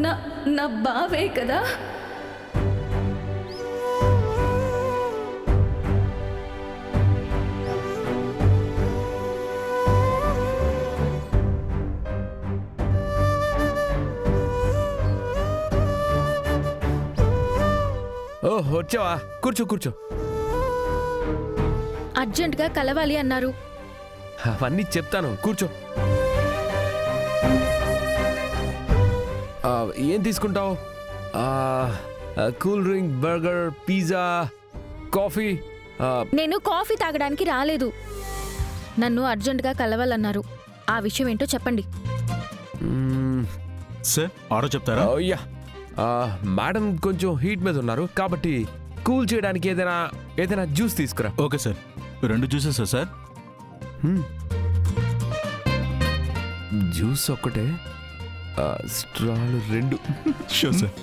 నా నా బావే కదా. ఓ వచ్చావా, కూర్చో కూర్చో. అర్జెంటుగా కలవాలి అన్నారు. అవన్నీ చెప్తాను, కూర్చో. ఏం తీసుకుంటావు? Cool drink, burger, pizza, coffee? నేను కాఫీ తాగడానికి రాలేదు. నన్ను అర్జెంటుగా కలవాలన్నారు. ఆ విషయం ఏంటో చెప్పండి. సార్ ఆర్డర్ చెప్తారా? యా, మేడం కొంచెం హీట్ మీద ఉన్నారు కాబట్టి కూల్ చేయడానికి ఏదైనా జ్యూస్ తీసుకురా. Okay sir, 2 juices sir. Juice ఒక్కటే, స్ట్రాలు 2. Sure sir.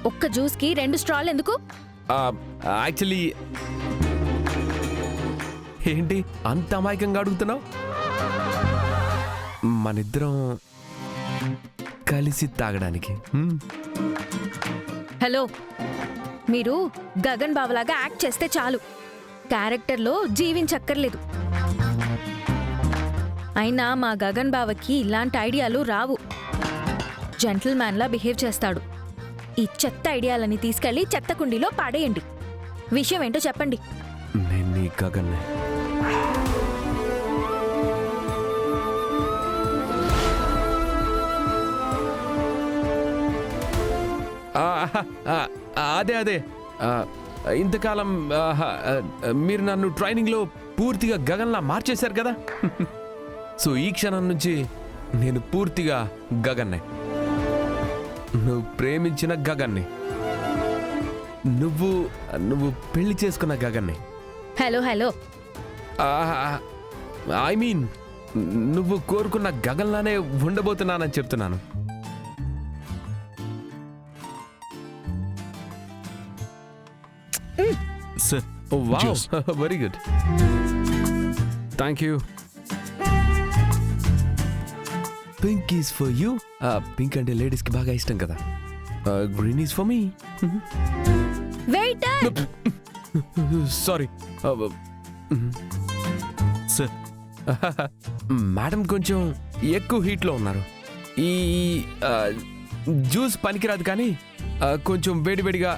ఒక్క జ్యూస్కి 2 స్ట్రాలు ఎందుకు? యాక్చువల్లీ ఏంటి అంత అమాయకంగా అడుగుతున్నావు? మనిద్దరం కలిసి తాగడానికి. హలో, మీరు గగన్ బావలాగా యాక్ట్ చేస్తే చాలు, క్యారెక్టర్లో జీవించక్కర్లేదు. అయినా మా గగన్ బావకి ఇలాంటి ఐడియాలు రావు. జెంటిల్మ్యాన్లా బిహేవ్ చేస్తాడు. ఈ చెత్త ఐడియాలని తీసుకెళ్లి చెత్త కుండీలో పాడేయండి. విషయం ఏంటో చెప్పండి. నేను నీ గగన్నే. అదే ఇంతకాలం మీరు నన్ను ట్రైనింగ్లో పూర్తిగా గగన్లా మార్చేశారు కదా. సో ఈ క్షణం నుంచి నేను పూర్తిగా గగన్నే. నువ్వు ప్రేమించిన గగన్ని, నువ్వు పెళ్లి చేసుకున్న గగన్ని. హలో, ఐ మీన్ నువ్వు కోరుకున్న గగన్లానే ఉండబోతున్నానని చెప్తున్నాను. Sir wow, very good, thank you. Pink is for you. Pink అంటే లేడీస్ కి బాగా ఇష్టం కదా. Green is for me. Waiter, sorry sir. Madam కొంచెం ఎక్కువ హీట్లో ఉన్నారు. ఈ జ్యూస్ పనికిరాదు కానీ కొంచెం వేడివేడిగా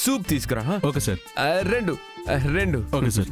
సూప్ తీసుకురా. Okay sir. 2. Okay sir.